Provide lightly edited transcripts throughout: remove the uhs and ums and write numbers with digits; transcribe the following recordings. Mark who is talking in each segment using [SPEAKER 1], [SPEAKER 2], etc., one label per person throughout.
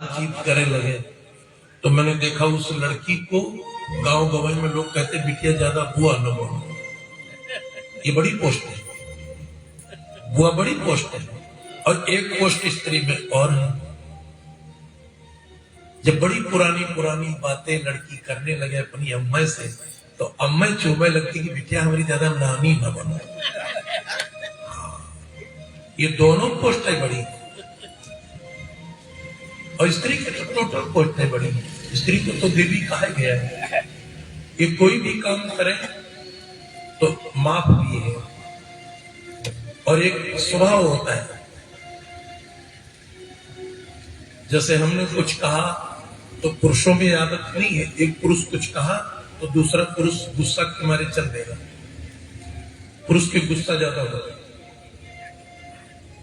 [SPEAKER 1] बातचीत करने लगे तो मैंने देखा उस लड़की को गांव गवाई में लोग कहते बिटिया ज्यादा बुआ न बोलो। ये बड़ी पोस्ट है, बुआ बड़ी पोस्ट है। और एक पोस्ट स्त्री में और है। जब बड़ी पुरानी पुरानी बातें लड़की करने लगे अपनी अम्मा से तो अम्मा चुभने लगती कि बिटिया हमारी ज्यादा नानी न बनो। ये दोनों पोस्टें बड़ी और स्त्री के तो टोटल पोस्टें बड़ी। स्त्री को तो देवी कहा गया है। ये कोई भी काम करे तो माफ भी है और एक स्वभाव होता है। जैसे हमने कुछ कहा तो पुरुषों में आदत नहीं है, एक पुरुष कुछ कहा तो दूसरा पुरुष गुस्सा के मारे चल देगा। पुरुष के गुस्सा ज्यादा होता है।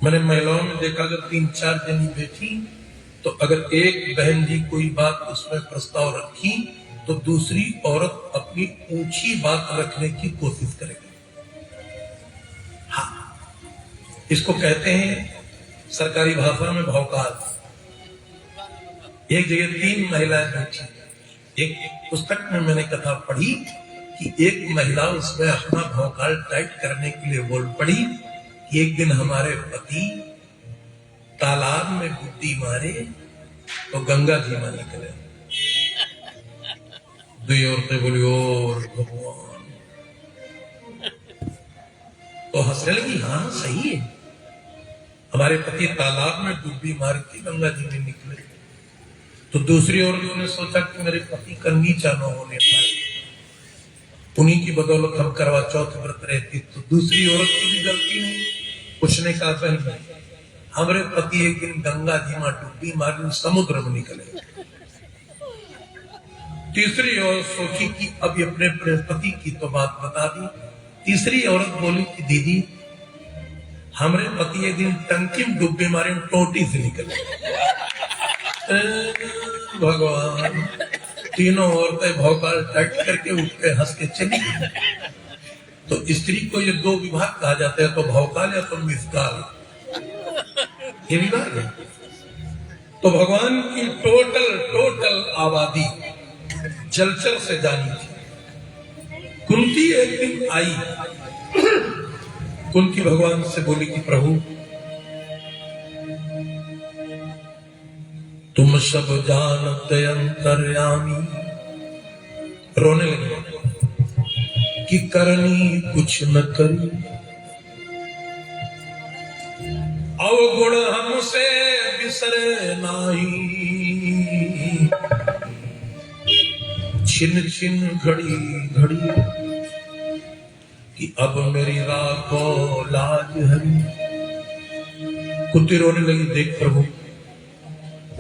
[SPEAKER 1] मैंने महिलाओं में देखा अगर 3-4 जनी बैठी तो अगर एक बहन जी कोई बात उसमें प्रस्ताव रखी तो दूसरी औरत अपनी ऊंची बात रखने की कोशिश करेगी। हाँ, इसको कहते हैं सरकारी भाषा में भौकाल। एक जगह 3 महिलाएं बैठी। एक पुस्तक में मैंने कथा पढ़ी कि एक महिला उसमें अपना भौकाल टाइट करने के लिए बोल पड़ी। एक दिन हमारे पति तालाब में बुड्डी मारे तो गंगा जी में निकले। 2 औरतें बोली और भगवान, तो हंसने लगी। हाँ सही है, हमारे पति तालाब में डुब्बी मार के गंगा जी में निकले। तो दूसरी औरतों ने सोचा कि मेरे पति कंगीचा न होने पाए, उन्हीं की बदौलत हम करवा चौथ व्रत रहती। तो दूसरी औरत की भी गलती नहीं, पूछने का पहले हमारे पति एक दिन गंगा जी में डुब्बी मारने समुद्र में निकले। तीसरी औरत सोची कि अब अपने पति की तो बात बता दी। तीसरी औरत बोली कि दीदी हमारे पति एक दिन टंकी में डुब्बी मारे टोटी से निकले। भगवान, तीनों औरतें भौकाल टाइट करके उठ के हंस के चली। तो स्त्री को ये 2 विभाग कहा जाता है, तो भौकाल या तो मिसकाल, ये विभाग है। तो भगवान की टोटल आबादी जलचर से जानी थी। कुंती एक दिन आई। कुंती भगवान से बोली कि प्रभु तुम सब जानते अंतर्यामी। रोने लगी कि करनी कुछ न करी, अवगुण हमसे बिसरे नाही। छिन छिन घड़ी घड़ी कि अब मेरी राखो लाज हरी। कुत्ती रोने लगी, देख प्रभु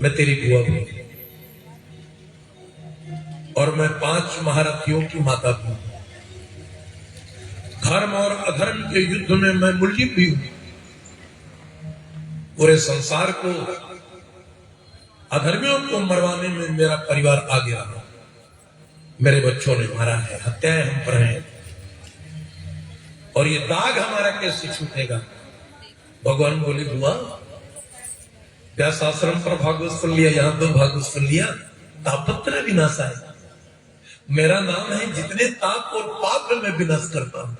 [SPEAKER 1] मैं तेरी बुआ भी और मैं 5 महारथियों की माता भी। धर्म और अधर्म के युद्ध में मैं मुलजिम भी हूं। पूरे संसार को अधर्मियों को मरवाने में मेरा परिवार आगे रहा। मेरे बच्चों ने मारा है, हत्याएं हम पर हैं, और ये दाग हमारा कैसे छूटेगा। भगवान बोले बुआ व्यास आश्रम पर भागवत सुन लिया, यहां 2 भागवत सुन लिया, तापत्र विनाशाय। मेरा नाम है जितने ताप और पाप में विनाश करता हूं।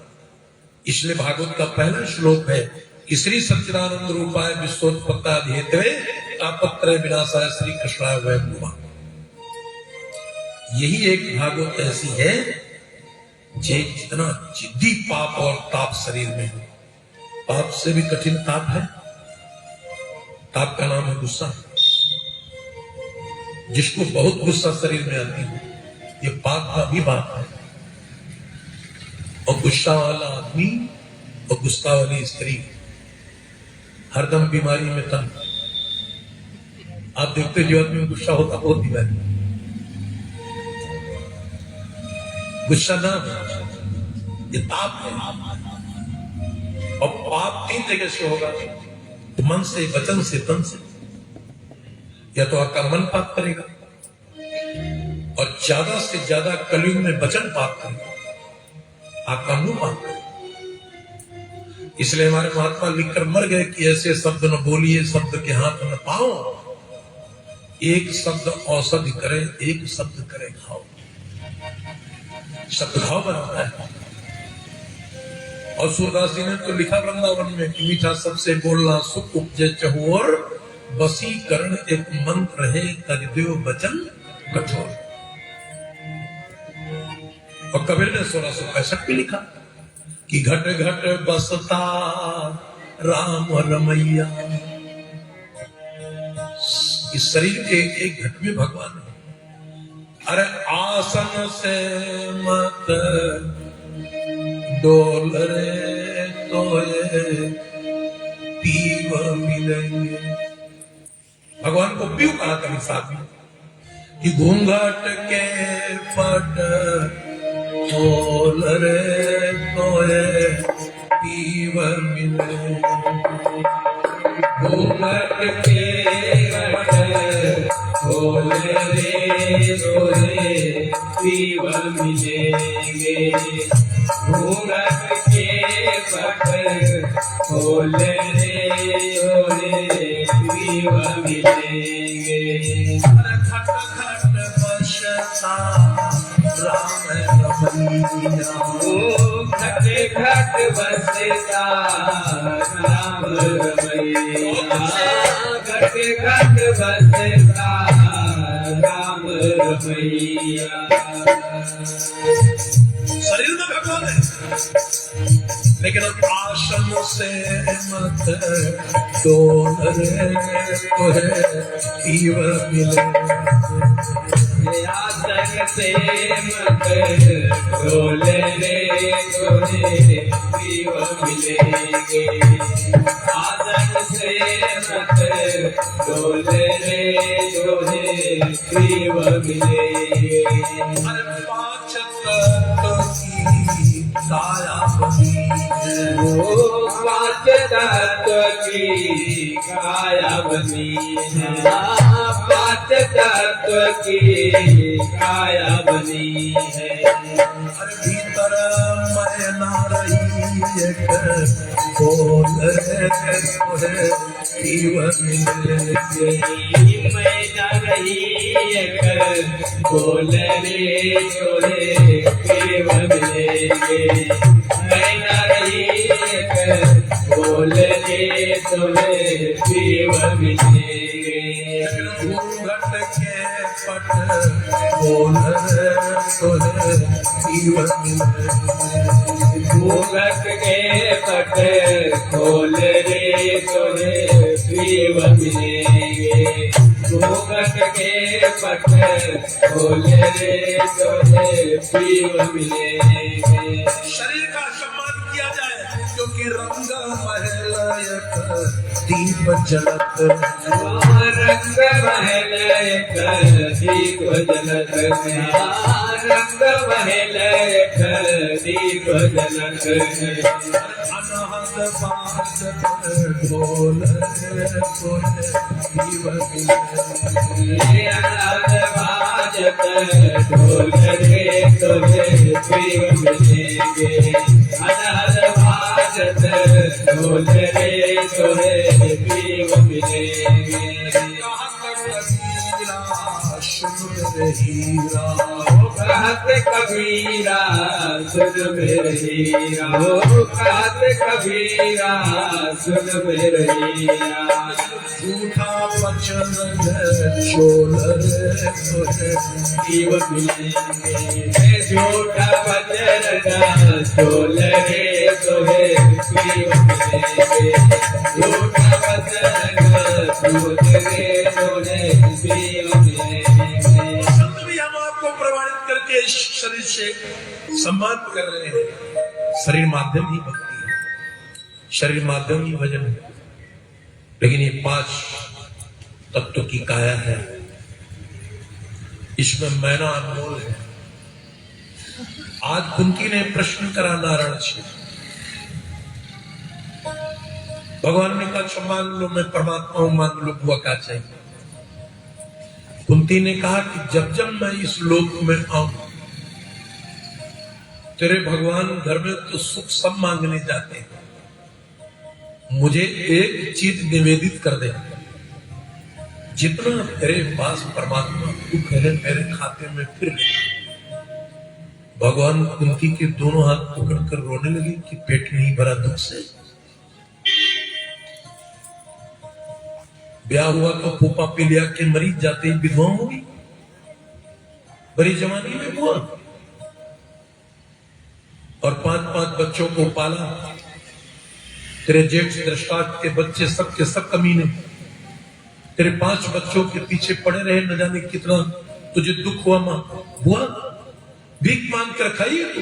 [SPEAKER 1] इसलिए भागवत का पहला श्लोक है कि श्री सच्चिदानंद रूपाय विश्वोत्पत्तादि हेतवे तापत्रय विनाशाय श्री कृष्णाय वयं नमः। यही एक भागवत ऐसी है जे जितना जिद्दी पाप और ताप शरीर में हो। पाप से भी कठिन ताप है। ताप का नाम है गुस्सा। जिसको बहुत गुस्सा शरीर में आती है ये पाप का भी बात है। और गुस्सा वाला आदमी और गुस्सा वाली स्त्री हरदम बीमारी में तंग। आप देखते जो आदमी में गुस्सा होता बहुत बीमारी। गुस्सा ना ये ताप है। और पाप 3 जगह से होगा, मन से, वचन से, तन से। या तो आपका मन पाप करेगा और ज्यादा से ज्यादा कलयुग में वचन पाप करेगा, आपका मुंह पाप करेगा। इसलिए हमारे महात्मा लिखकर मर गए कि ऐसे शब्द न बोलिए शब्द के हाथ न पाओ। एक शब्द औषधि करे, एक शब्द करे घाव। शब्द घाव बनाता है। और सूरदास जी ने तो लिखा वृंदावन में कि मीठा सबसे बोलना सुख उपजे चहुओर, वसीकरण एक मंत्र है तजदेव वचन कठोर। और कबीर ने 1665 में लिखा कि घट घट बसता राम रमैया। इस शरीर के एक घट में भगवान है। अरे आसन से मत डोल रे तो पीव मिलेंगे। भगवान को पीव कहा कभी साथ में कि घूंघट के पट खोल रे तो पीव मिलेंगे। घूंघट के पट खोल रे तो पीव मिलेंगे। घूंघट के पट खोल रे पीव मिलेंगे। खट खट बसता राम रमैया।
[SPEAKER 2] घट घट बसता राम रमैया। घट घट बसता राम रमैया।
[SPEAKER 1] शरीर में भगवान है, लेकिन आसन से मत डोल रे तो पीव मिले।
[SPEAKER 2] आसन से मत डोल रे तो पीव मिलेंगे। आसन से मत डोल रे तो पीव मिलेंगे।
[SPEAKER 1] पाँच तत्व की काया बनी है।
[SPEAKER 2] पाँच तत्व की काया बनी है। पाँच तत्व की काया बनी है।
[SPEAKER 1] अरे भीतर मैं ना रही एक बोल रे पीव मिलेंगे।
[SPEAKER 2] मैं ना रही एक बोल रे पीव मिलेंगे। मैं ना रही एक बोल रे पीव मिलेंगे।
[SPEAKER 1] घूंघट के पट खोल रे पीव मिलेंगे।
[SPEAKER 2] घूंघट के पट खोल रे पीव मिलेंगे। घूंघट के पट खोल रे पीव मिलेंगे।
[SPEAKER 1] शरीर का सम्मान किया जाए, क्योंकि रंग महल दीप जलत।
[SPEAKER 2] रंग महल दीप जलत। रंग महल दीप जलत।
[SPEAKER 1] अनहद बाजत ढोल पीव मिलेंगे।
[SPEAKER 2] अनहद बाजत ढोल रे पीव मिलेंगे। अनहद बाजत ढोल रे पीव मिलेंगे। कहत कबीरा सुन मेरे हीरा। कहत कबीरा सुन मेरे हीरा।
[SPEAKER 1] झूठा वचन छोल
[SPEAKER 2] पीव मिलेंगे। झूठा वचन छोल रे पीव मिलेंगे। झूठा वचन छोल रे पीव मिलेंगे।
[SPEAKER 1] हम आपको प्रमाणित करके शरीर से सम्मान कर रहे हैं। शरीर माध्यम ही भक्ति है, शरीर माध्यम ही भजन है, लेकिन ये 5 तत्व की काया है, इसमें मैना अनमोल है। आज कुंती ने प्रश्न करा नारायण से, भगवान ने कहा अच्छा मान लो मैं परमात्मा हूं, मान लो बुआ क्या चाहिए। कुंती ने कहा कि जब जब मैं इस लोक में आऊं, तेरे भगवान घर में तो सुख सब मांगने जाते हैं, मुझे एक चीज निवेदित कर दे, जितना तेरे पास परमात्मा दुख है मेरे खाते में फिर ले। भगवान कुंती के दोनों हाथ पकड़कर रोने लगे कि पेट नहीं भरा दुख से। ब्याह हुआ तो फूफा पिलिया के मरीज जाते ही विधवा हो गई, बड़ी जवानी में हुआ, और 5-5 बच्चों को पाला। तेरे जेठ दृष्टांत के बच्चे सब के सब कमीने, तेरे 5 बच्चों के पीछे पड़े रहे, न जाने कितना तुझे दुख हुआ। मां हुआ भीख मांग कर खाई है तू,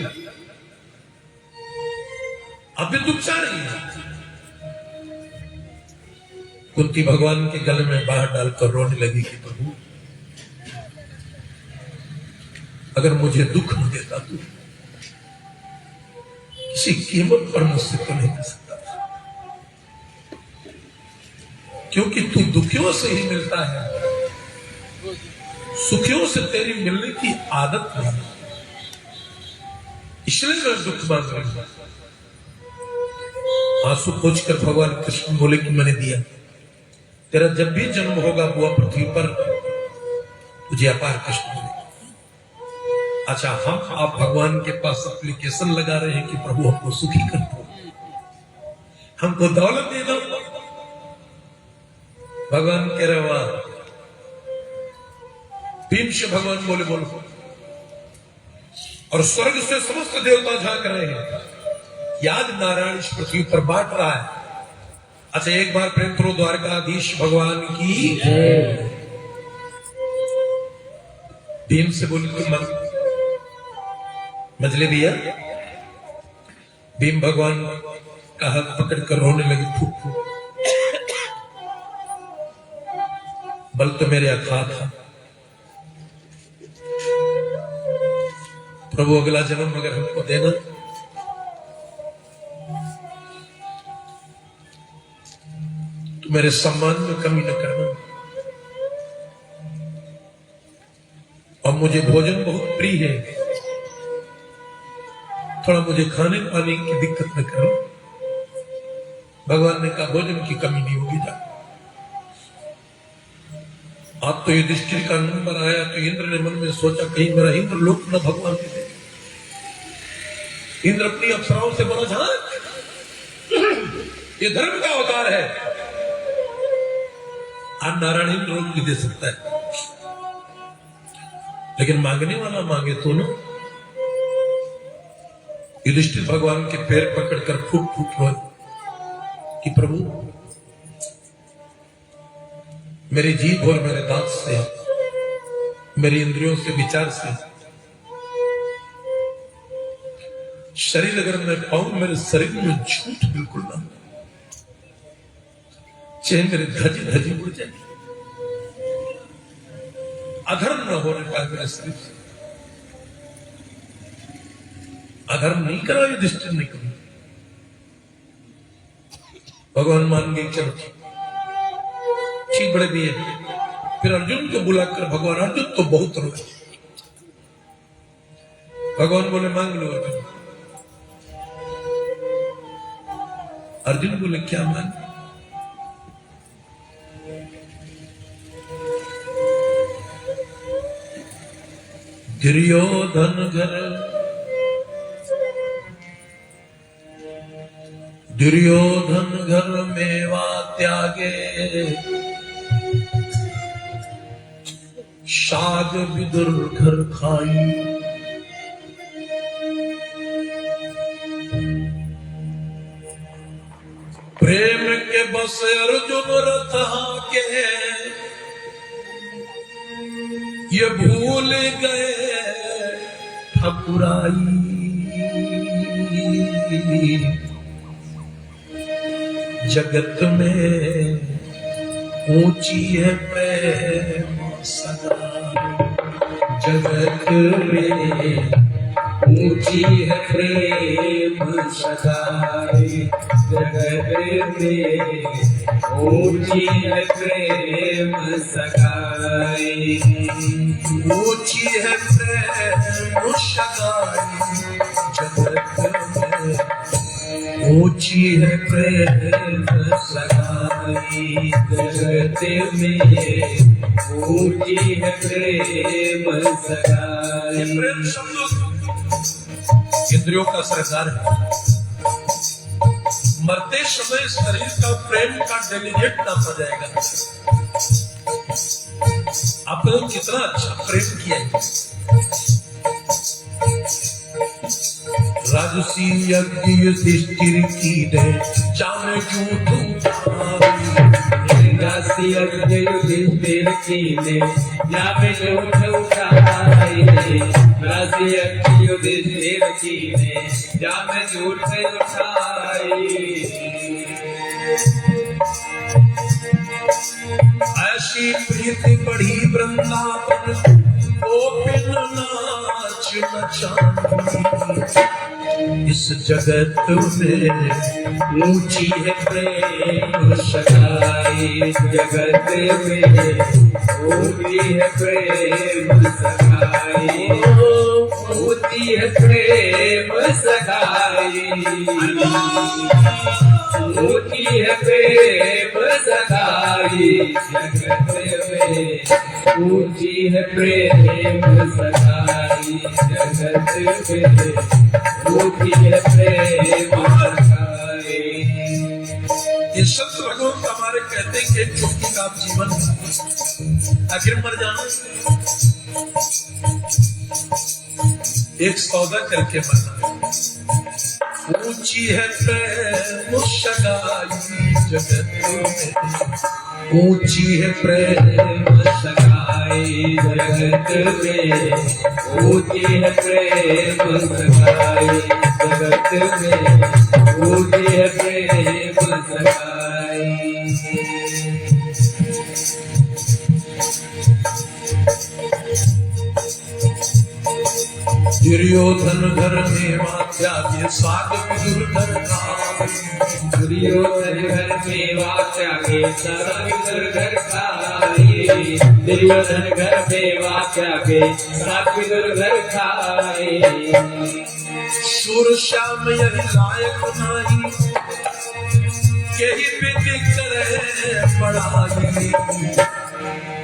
[SPEAKER 1] अब भी दुख चाह रही है। कुंती भगवान के गले में बाहर डालकर रोने लगी कि प्रभु अगर मुझे दुख न देता तू किसी कीमत पर मुझसे तो नहीं दे सकता, क्योंकि तू दुखियों से ही मिलता है, सुखियों से तेरी मिलने की आदत नहीं, इसलिए मैं दुख मांग रही हूं। आंसू पोंछकर भगवान कृष्ण बोले कि मैंने दिया, तेरा जब भी जन्म होगा बुआ पृथ्वी पर तुझे अपार कष्ट मिलेगा। अच्छा, हम आप भगवान के पास एप्लीकेशन लगा रहे हैं कि प्रभु हमको सुखी कर दो, हमको दौलत दे दो। भगवान कह रहे वाह। भीम से भगवान बोले बोलो, और स्वर्ग से समस्त देवता झांक रहे हैं, याद नारायण इस पृथ्वी पर बांट रहा है। अच्छा, एक बार प्रेम करो द्वारकाधीश भगवान की। भीम से बोली तुम मजले भैया। भीम भगवान का हाथ पकड़कर रोने लगे, फूक फूक। बल तो मेरे अथाह था प्रभु, अगला जन्म अगर हमको देना तो मेरे सम्मान में कमी न करना। और मुझे भोजन बहुत प्रिय है, थोड़ा मुझे खाने पाने की दिक्कत न करना। भगवान ने कहा भोजन की कमी नहीं होगी। जा आप तो युधिष्ठिर का नंबर आया तो इंद्र ने मन में सोचा कहीं मेरा इंद्र लोक न भगवान दे। इंद्र अपनी अप्सराओं से बोला झांक, ये धर्म का अवतार है, आज नारायण इंद्र लोक भी दे सकता है, लेकिन मांगने वाला मांगे तो ना। युधिष्ठिर भगवान के पैर पकड़कर फूट फूट रोए कि प्रभु मेरी जीभ और मेरे दांत से, मेरी इंद्रियों से, विचार से शरीर अगर मैं पाऊं, मेरे शरीर में झूठ बिल्कुल ना हो, चाहे मेरे धजी धजी उड़ जाए, अधर्म न होने पाए मेरे शरीर से। अधर्म नहीं करा युधिष्ठिर ने कभी। भगवान मान गए, चलो ठीक बड़े भी है। फिर अर्जुन को बुलाकर भगवान, अर्जुन तो बहुत रोए। भगवान बोले मांग लो अर्जुन। अर्जुन बोले क्या मांग? दुर्योधन घर, दुर्योधन घर मेवा त्यागे, शाग विदुर घर खाई। प्रेम के बस अर्जुन रथ के, ये भूल गए ठकुराई। जगत में ऊंची है प्रेम सदा, जगत में ऊंची है प्रेम सगाई। जगत में ऊंची है प्रेम सगाई। ऊंची है प्रेम सगाई, जगत में ऊंची है प्रेम सगाई। जगत में
[SPEAKER 2] ऊंची है प्रेम सगाई।
[SPEAKER 1] ये प्रेम शब्द इंद्रियों का सरकार है। मरते समय शरीर का प्रेम का डेलीगेट नापा जाएगा। आपने तो कितना अच्छा प्रेम किया है। राजसी यज्ञ युधिष्ठिर की ने जाने क्यों
[SPEAKER 2] राजसी यज्ञ युधिष्ठिर की ने जाने क्यों उठाए। राजसी यज्ञ युधिष्ठिर की ने जाने झूठ उठाए।
[SPEAKER 1] ऐसी प्रीति बढ़ी वृंदावन गोपिन नाच नचानी। इस जगत में ऊंची है प्रेम
[SPEAKER 2] सगाई। जगत में ऊंची है प्रेम सगाई। ऊंची है प्रेम सगाई। ऊंची है प्रेम सगाई। जगत में ऊंची है प्रेम सगाई। जगत में ऊंची है प्रेम सगाई।
[SPEAKER 1] ये संत भगवान हमारे कहते हैं कि चुटकी का आप जीवन आखिर मर जाना। एक सौदा करके मरना। ऊंची है प्रेम सगाई जगत में। ऊंची है प्रेम
[SPEAKER 2] सगाई। जगत में ऊंची है प्रेम सगाई। जगत में ऊंची है प्रेम सगाई।
[SPEAKER 1] दुर्योधन घर में वात्या के साग विदुर घर खाए।
[SPEAKER 2] दुर्योधन घर में वात्या के साग विदुर घर खाए। दुर्योधन घर में वात्या के साग विदुर घर खाए।
[SPEAKER 1] सूर श्याम यही लायक नहीं यही विधि करे पढ़ाई।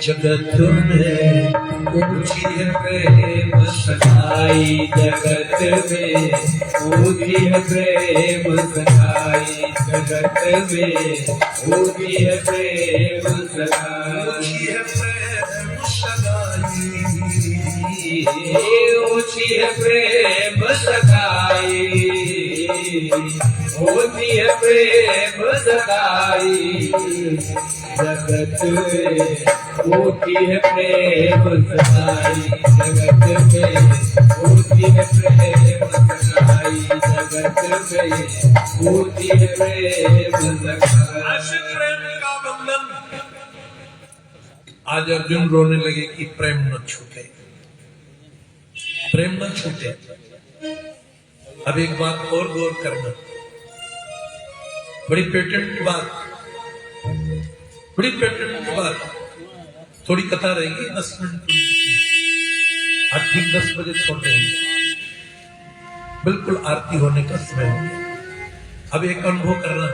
[SPEAKER 1] जगत में ऊंची है प्रेम
[SPEAKER 2] सगाई। जगत में ऊंची है प्रेम सगाई। जगत में ऊंची है प्रेम सगाई।
[SPEAKER 1] ऊंची है प्रेम सगाई।
[SPEAKER 2] ऊंची है प्रेम सगाई। ऊंची है प्रेम सगाई। जगत में ऊंची है प्रेम सगाई। जगत में ऊंची है प्रेम सगाई। जगत में ऊंची है प्रेम सगाई।
[SPEAKER 1] ऐसे प्रेम का बंधन। आज अर्जुन रोने लगे कि प्रेम न छूटे, प्रेम न छूटे। अब एक बात और गौर करना, बड़ी पेटेंट की बात, बड़ी पेटेंट की बात। थोड़ी कथा रहेगी 10 मिनट की। आज ठीक 10 बजे छोड़ देंगे, बिल्कुल आरती होने का समय हो गया। अब एक अनुभव करना,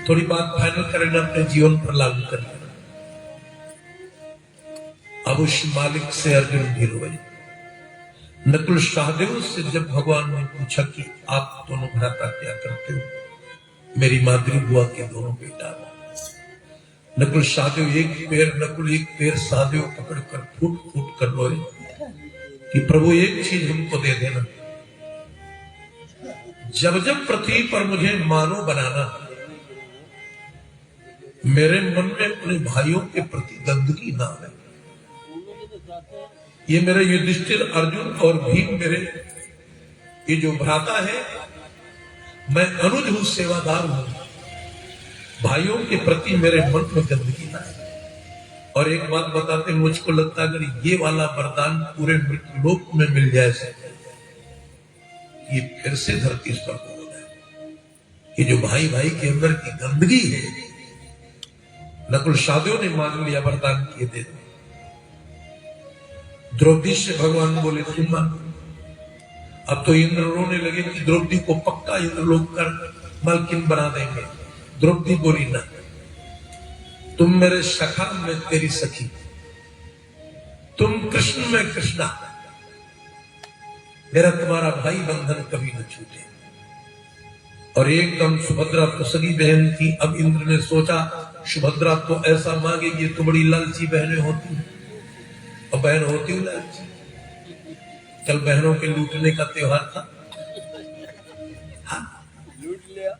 [SPEAKER 1] थोड़ी बात फाइनल करना, अपने जीवन पर लागू करना। अब उस मालिक से अर्जुन भी रोए। नकुल सहदेव से जब भगवान ने पूछा कि आप दोनों भ्राता क्या करते हो, मेरी माद्री बुआ के दोनों बेटा। नकुल सहदेव एक पैर सहदेव पकड़कर फूट फूट कर रोए कि प्रभु एक चीज हमको दे देना, जब जब पृथ्वी पर मुझे मानव बनाना, मेरे मन में अपने भाइयों के प्रति गंदगी ना आए। ये मेरे युधिष्ठिर, अर्जुन और भीम मेरे ये जो भ्राता है, मैं अनुज हूं, सेवादार हूं। भाइयों के प्रति मेरे मन में गंदगी ना आए। और एक बात बताते, मुझको लगता अगर ये वाला वरदान पूरे मृत्युलोक में मिल जाए, ये फिर से धरती स्पर्श हो जाए। ये जो भाई भाई के अंदर की गंदगी है, नकुल सहदेव ने मांग लिया वरदान किए दे। द्रौपदी से भगवान बोले तुम मान। अब तो इंद्र रोने लगे कि द्रौपदी को पक्का इंद्रलोक कर मालकिन बना देंगे। द्रौपदी बोली ना, तुम मेरे सखा, मैं तेरी सखी, तुम कृष्ण में कृष्णा, मेरा तुम्हारा भाई बंधन कभी न छूटे। और एकदम सुभद्रा तो सगी बहन थी। अब इंद्र ने सोचा सुभद्रा तो ऐसा मांगेगी तो बड़ी लालची बहनें होती हैं, और बहन होती हूँ लालची। कल बहनों के लूटने का त्योहार था।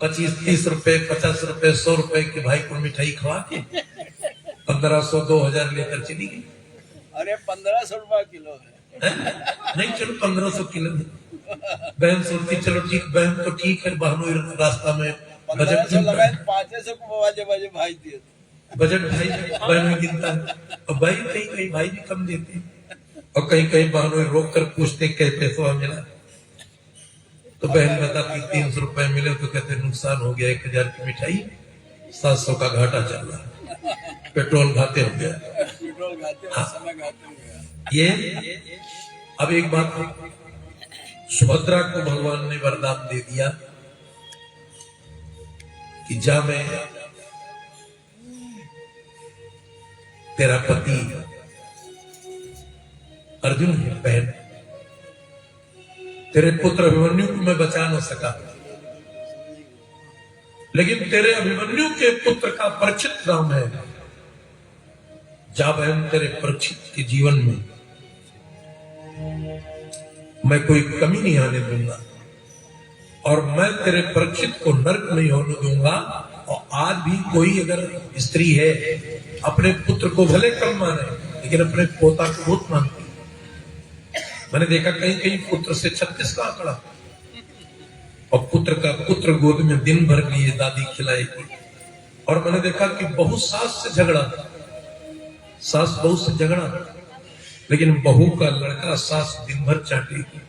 [SPEAKER 1] 25-30 रुपए, 50 रुपए, 100 रुपए के भाई को मिठाई खवा के 1500, 2000 लेकर चली गई।
[SPEAKER 3] अरे 1500 रुपया किलो है।
[SPEAKER 1] नहीं चलो 1500 किलो। बहन सोचती चलो ठीक, बहन तो ठीक है, बहनों रास्ता में बजट
[SPEAKER 3] लगाए 500 को बाजे भाई दिए,
[SPEAKER 1] बजट भाई बहनों गिनता है। और भाई कहीं भाई भी कम देते हैं, और कहीं बहनों रोक कर पूछते कैसे पैसा मिला। तो बहन बताती 300 रुपए मिले, तो कहते नुकसान हो गया, 1000 की मिठाई, 700 का घाटा चल रहा, पेट्रोल घाटे हो गया।
[SPEAKER 3] पेट्रोल घाटे, समय घाटे हो गया।
[SPEAKER 1] ये अब एक बात, सुभद्रा को भगवान ने वरदान दे दिया कि जा, मैं तेरा पति अर्जुन है बहन, तेरे पुत्र अभिमन्यु को मैं बचा न सका, लेकिन तेरे अभिमन्यु के पुत्र का परीक्षित नाम है। जा बहन, तेरे परीक्षित के जीवन में मैं कोई कमी नहीं आने दूंगा, और मैं तेरे परीक्षित को नरक नहीं होने दूंगा। और आज भी कोई अगर स्त्री है अपने पुत्र को भले कम माने, लेकिन अपने पोता को बहुत मानती। मैंने देखा कहीं पुत्र से 36 का आंकड़ा, और पुत्र गोद में दिन भर लिए दादी खिलाएगी। और मैंने देखा कि बहुत सास से झगड़ा, सास बहू से झगड़ा, लेकिन बहू का लड़का सास दिन भर चाटेगी।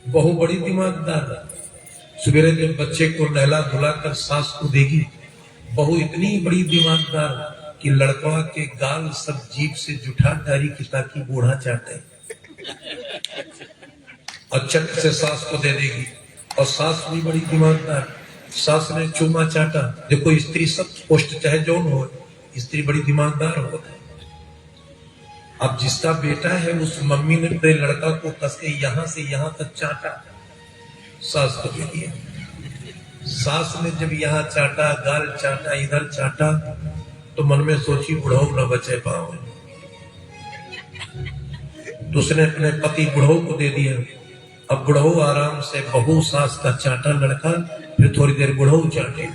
[SPEAKER 1] बहू बड़ी दिमागदार, सवेरे जब बच्चे को नहला धुलाकर सास को देगी। बहू इतनी बड़ी दिमागदार कि लड़का के गाल सब जीभ से जुठा डाली कि ताकि बूढ़ा चाटे, और चट से सास को दे देगी। और सास भी बड़ी दिमागदार, सास ने चूमा चाटा। देखो स्त्री सब पोस्ट चाहे जौन हो, स्त्री बड़ी दिमागदार होती है। अब जिसका बेटा है उस मम्मी ने अपने लड़का को कस के यहां से यहां तक चाटा, सास को दे दिया। सास ने जब यहाँ चाटा, गाल चाटा, इधर चाटा, तो मन में सोची बुढ़ऊ न बचे पाओ, तो उसने अपने पति बुढ़ऊ को दे दिया। अब बुढ़ऊ आराम से बहू सास का चाटा लड़का, फिर थोड़ी देर बुढ़ऊ चाटे।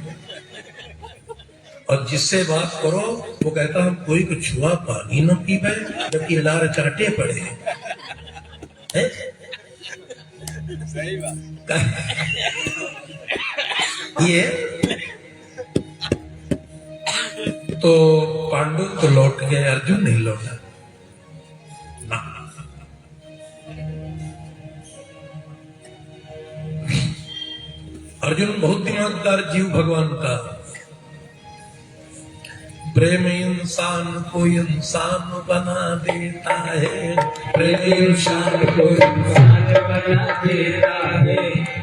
[SPEAKER 1] और जिससे बात करो वो कहता हम कोई को छुआ पानी न पीवे, जबकि लार चाटे पड़े।
[SPEAKER 3] सही बात।
[SPEAKER 1] ये तो पांडु तो लौट गए, अर्जुन नहीं लौटा। अर्जुन बहुत दिमागदार जीव भगवान का। प्रेम इंसान को इंसान बना देता है,
[SPEAKER 2] प्रेम इंसान को इंसान बना देता है,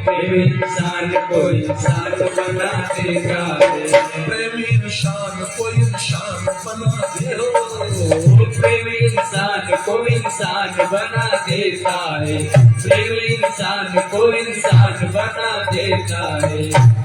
[SPEAKER 2] प्रेम इंसान को इंसान बना देता है,
[SPEAKER 1] प्रेम इंसान को इंसान बना दे,
[SPEAKER 2] प्रेम इंसान को इंसान बना देता है, प्रेम इंसान को इंसान बना देता है।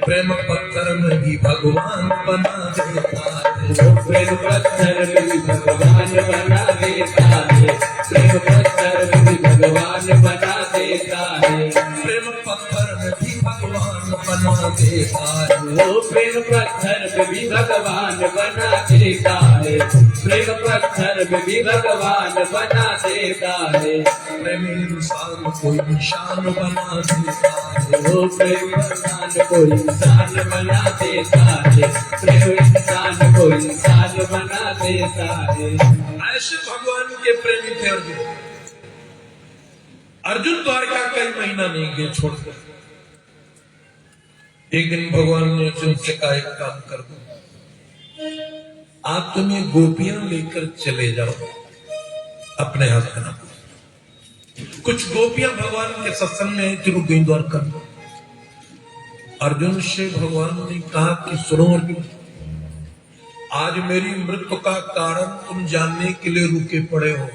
[SPEAKER 1] प्रेम पत्थर में भी भगवान बना देता है,
[SPEAKER 2] प्रेम पत्थर में भी भगवान बना देता है, प्रेम पत्थर में भी भगवान बना देता है,
[SPEAKER 1] प्रेम पत्थर में भी भगवान बना देता है,
[SPEAKER 2] वो प्रेम पत्थर में भी भगवान बना देता है, प्रेम पत्थर में भी भगवान बना देता है।
[SPEAKER 1] प्रेम इंसान को इंसान बना देता है,
[SPEAKER 2] वो प्रेम इंसान को इंसान बना देता है, प्रेम इंसान को इंसान बना देता है।
[SPEAKER 1] ऐसे भगवान के प्रेमी थे अर्जुन। अर्जुन द्वारका कई महीना नहीं गए छोड़कर। एक दिन भगवान ने अर्जुन से कहा एक काम कर दो, आप तुम्हें गोपियां लेकर चले जाओ अपने हाथ। कुछ गोपियां भगवान के सत्संग में जो गई द्वारका में। अर्जुन से भगवान ने कहा कि सुनो अर्जुन, आज मेरी मृत्यु का कारण तुम जानने के लिए रुके पड़े हो,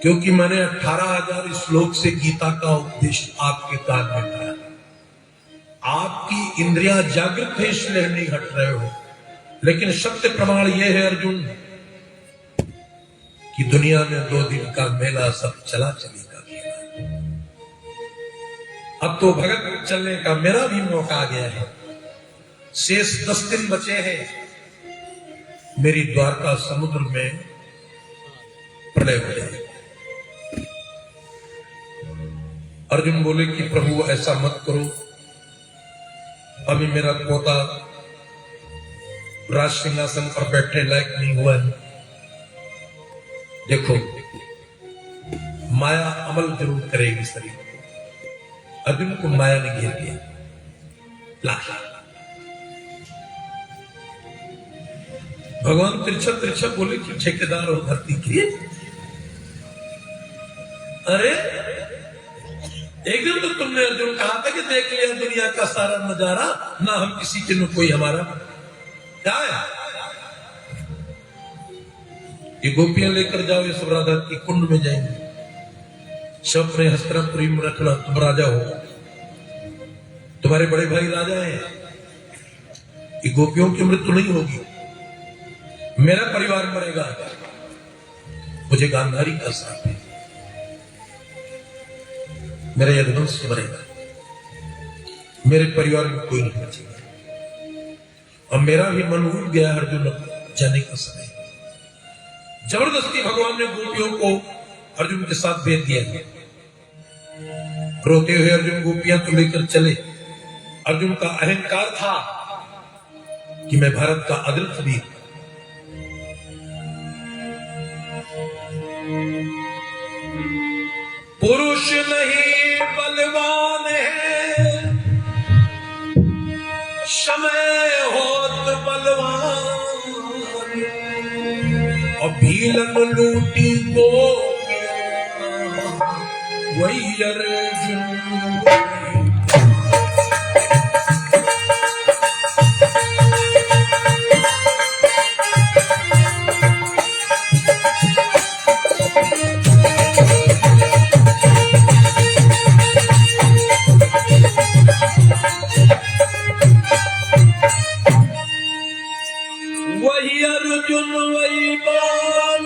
[SPEAKER 1] क्योंकि मैंने 18,000 श्लोक से गीता का उपदेश आपके कान में कराया। आपकी इंद्रियां जागृत है इसलिए नहीं हट रहे हो, लेकिन सत्य प्रमाण यह है अर्जुन कि दुनिया में 2 दिन का मेला सब चला चलेगा। अब तो भगत चलने का मेरा भी मौका आ गया है। शेष 10 दिन बचे हैं। मेरी द्वारका समुद्र में प्रलय हो जाए। अर्जुन बोले कि प्रभु ऐसा मत करो, अभी मेरा पोता राज सिंहासन पर बैठने लायक नहीं हुआ है। देखो, माया अमल जरूर करेगी शरीर को। अर्जुन को माया ने घेर लिया। भगवान तिरछा तिरछा बोले कि ठेकेदार और भर्ती किए। अरे एक दिन तो तुमने अर्जुन कहा था कि देख लिया दुनिया का सारा नजारा, ना हम किसी के न कोई हमारा। क्या है ये? गोपियां लेकर जाओ, इस राधा की कुंड में जाएंगे। सब अपने हस्तिनापुरी में रखना, तुम राजा हो, तुम्हारे बड़े भाई राजा हैं। ये गोपियों की मृत्यु नहीं होगी, मेरा परिवार मरेगा। मुझे गांधारी का साथ है, मेरा यदुवंश मरेगा, मेरे परिवार में कोई नहीं बचेगा। और मेरा भी मन उठ गया अर्जुन जाने का समय। जबरदस्ती भगवान ने गोपियों को अर्जुन के साथ भेज दिया। रोते हुए अर्जुन गोपियां तो लेकर चले। अर्जुन का अहंकार था कि मैं भारत का अदृष्ट वीर। पुरुष नहीं बलवान है, समय होत बलवान। और भीलन लूटी को वही अर्जुन। वही अर्जुन वही बाण।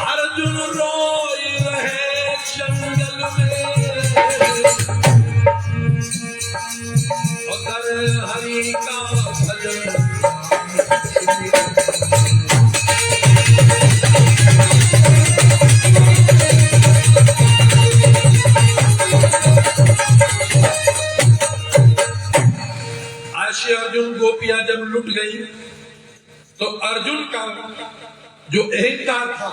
[SPEAKER 1] अर्जुन रोए रहे जंगल में, अगर हरि का भजन। ऐसे अर्जुन गोपियां जब लुट गई तो अर्जुन का जो अहंकार था,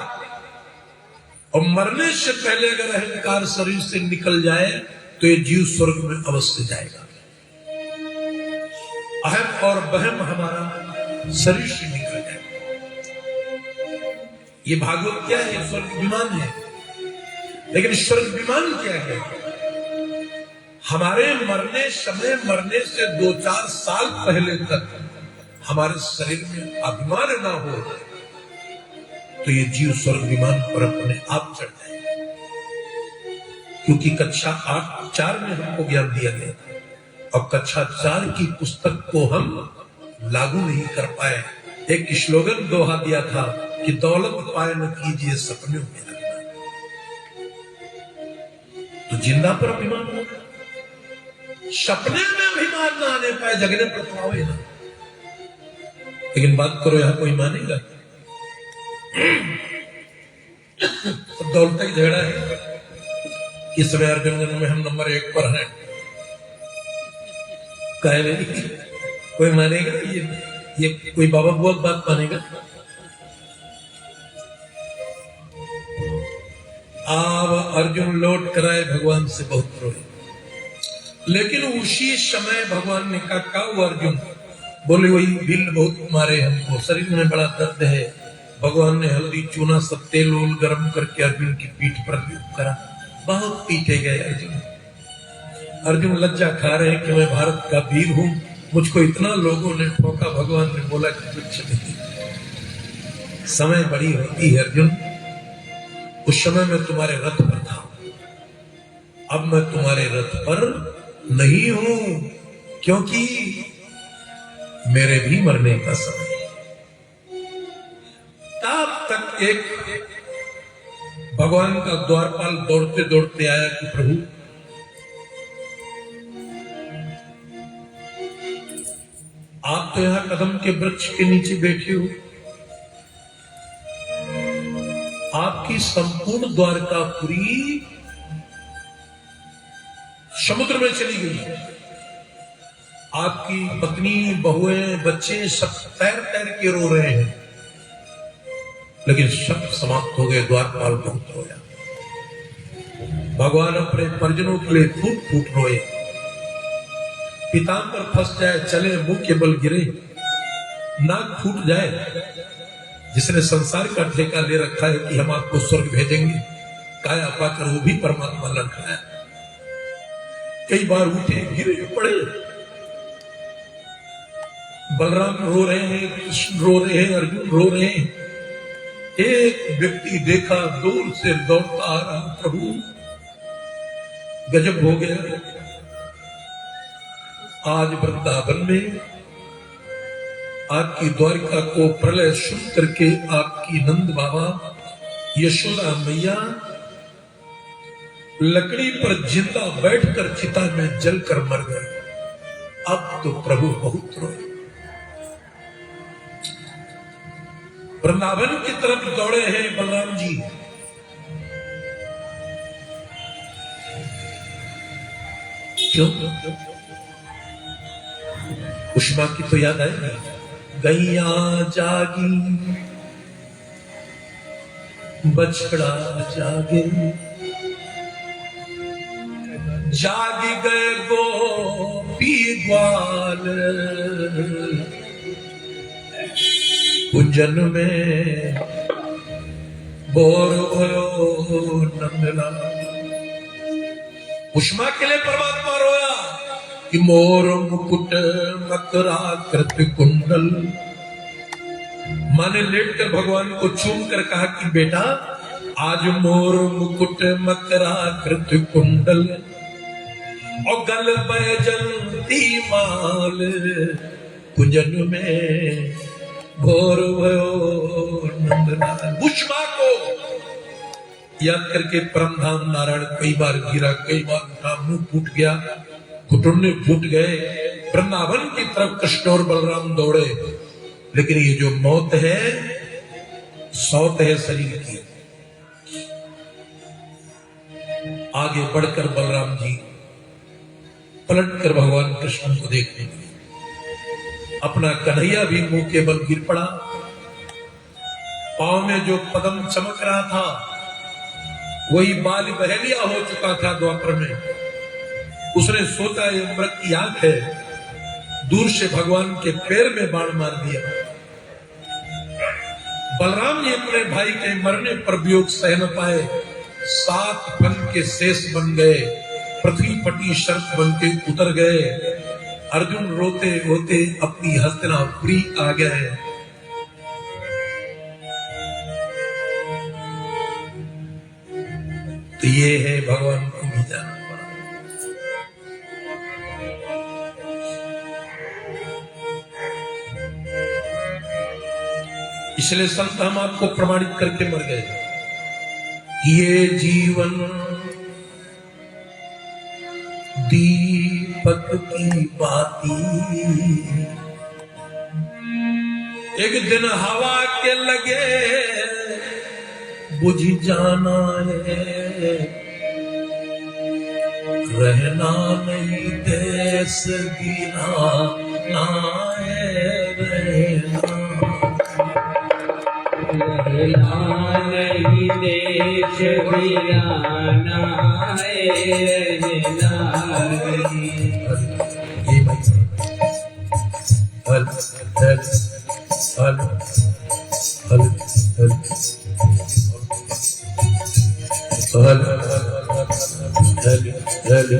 [SPEAKER 1] और मरने से पहले अगर अहंकार शरीर से निकल जाए तो ये जीव स्वर्ग में अवश्य जाएगा। अहम और बहम हमारा शरीर से निकल जाएगा। ये भागवत क्या है? स्वर्ग विमान है। लेकिन स्वर्ग विमान क्या है? हमारे मरने मरने से 2-4 साल पहले तक हमारे शरीर में अभिमान ना हो तो ये जीव स्वर्ग विमान पर अपने आप चढ़ जाएगा। क्योंकि कक्षा 4 में हमको ज्ञान दिया गया था और कक्षा 4 की पुस्तक को हम लागू नहीं कर पाए। एक स्लोगन दोहा दिया था कि दौलत पाए न कीजिए सपनों में लगना। तो जिंदा पर अभिमान होगा, सपने में अभिमान ना आने पाए, जगने पर तो आवे ना। लेकिन बात करो यहां कोई मानेगा? तो दौलत ही झगड़ा है। इस समय अर्जुन में हम नंबर 1 पर हैं। कहे कोई मानेगा? ये कोई बाबा बुआ बात मानेगा? अब अर्जुन लौट कराए भगवान से बहुत रोए। लेकिन उसी समय भगवान ने कहा अर्जुन बोले वही बिल बहुत मारे हमको, शरीर में बड़ा दर्द है। भगवान ने हल्दी चूना सब तेल ओल गर्म करके अर्जुन की पीठ पर करा। बहुत पीटे गए अर्जुन। अर्जुन लज्जा खा रहे हैं कि मैं भारत का वीर हूं, मुझको इतना लोगों ने ठोका, भगवान ने बोला कि कुछ नहीं, समय बड़ी होती है अर्जुन, उस समय मैं तुम्हारे रथ पर था, अब मैं तुम्हारे रथ पर नहीं हूं, क्योंकि मेरे भी मरने का समय है। तब तक एक भगवान का द्वारपाल दौड़ते दौड़ते आया कि प्रभु आप तो यहां कदम के वृक्ष के नीचे बैठे हो, आपकी संपूर्ण द्वारकापुरी समुद्र में चली गई, आपकी पत्नी, बहुएं, बच्चे सब तैर तैर के रो रहे हैं, लेकिन सब समाप्त हो गए, द्वारपाल बहुत रोया। भगवान अपने परिजनों के लिए फूट फूट रोए, पीताम्बर फंस जाए, चले मुंह के बल गिरे, नाक फूट जाए, जिसने संसार का ठेका ले रखा है कि हम आपको स्वर्ग भेजेंगे, काया पाकर वो भी परमात्मा लड़खड़ाया, कई बार उठे गिरे पड़े, बलराम रो रहे हैं, कृष्ण रो रहे हैं, अर्जुन रो रहे हैं, एक व्यक्ति देखा दूर से दौड़ता आ रहा, प्रभु गजब हो गया, आज वृंदावन में आपकी द्वारिका को प्रलय शुभ करके आपकी नंद बाबा यशोदा मैया लकड़ी पर जिंदा बैठकर चिता में जलकर मर गए, अब तो प्रभु बहुत रोए, वृंदावन की तरफ दौड़े हैं बलराम जी। क्यों? उष्मा की तो याद आई, गैया जागी बछड़ा जागे, जागी गए गोपी ग्वाल, कुंजन में बोर भयो नंदलाल। उष्मा के लिए परमात्मा रोया कि मोर मुकुट मकराकृत कुंडल, माने लेटकर भगवान को चूम कर कहा कि बेटा आज मोर मुकुट मकराकृत कुंडल और गल बैजंती माल, कुंजन में भोर भयो नंदलाल। उष्मा को याद करके परमधाम नारायण कई बार गिरा, कई बार उठा, मुंह फूट गया, घुटने फूट गए, वृंदावन की तरफ कृष्ण और बलराम दौड़े, लेकिन ये जो मौत है सौत है शरीर की। आगे बढ़कर बलराम जी पलटकर भगवान कृष्ण को देखने लगे, अपना कन्हैया भी मुंह के बल गिर पड़ा, पांव में जो पदम चमक रहा था वही बाल बहेलिया हो चुका था द्वापर में। उसने सोचा ये अमृत की आंख है, दूर से भगवान के पैर में बाण मार दिया। बलराम जी अपने भाई के मरने पर वियोग सह न पाए, 7 फन के शेष बन गए, पृथ्वी पटी शर्त बन के उतर गए। अर्जुन रोते रोते अपनी हस्तिनापुरी आ गए। तो ये है भगवान को भी जाना पड़ा। इसलिए संत हम आपको प्रमाणित करके मर गए। ये जीवन दीपक की बाती, एक दिन हवा के लगे बुझ जाना है, रहना नहीं देश गिराना है,
[SPEAKER 2] रहना नहीं देश गिराना है, रहना नहीं।
[SPEAKER 1] ये भाई हल हल हल हल हल हल हल हल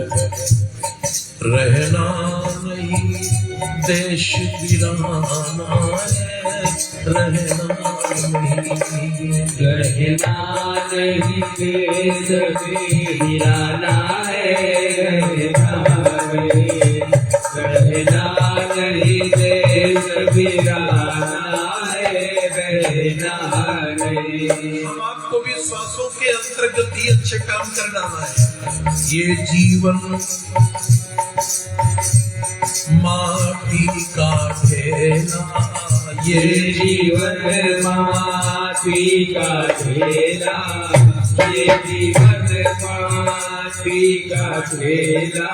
[SPEAKER 1] देश वीराना है रहना नहीं।
[SPEAKER 2] रहना नहीं देश वीराना है रहना नहीं। रहना नहीं देश वीराना है रहना नहीं।
[SPEAKER 1] हम आपको भी श्वासों के अंतर्गत ही अच्छे काम करना है। ये जीवन माटी का ढेला,
[SPEAKER 2] ये जीवन माटी का ढेला, ये जीवन माटी का ढेला।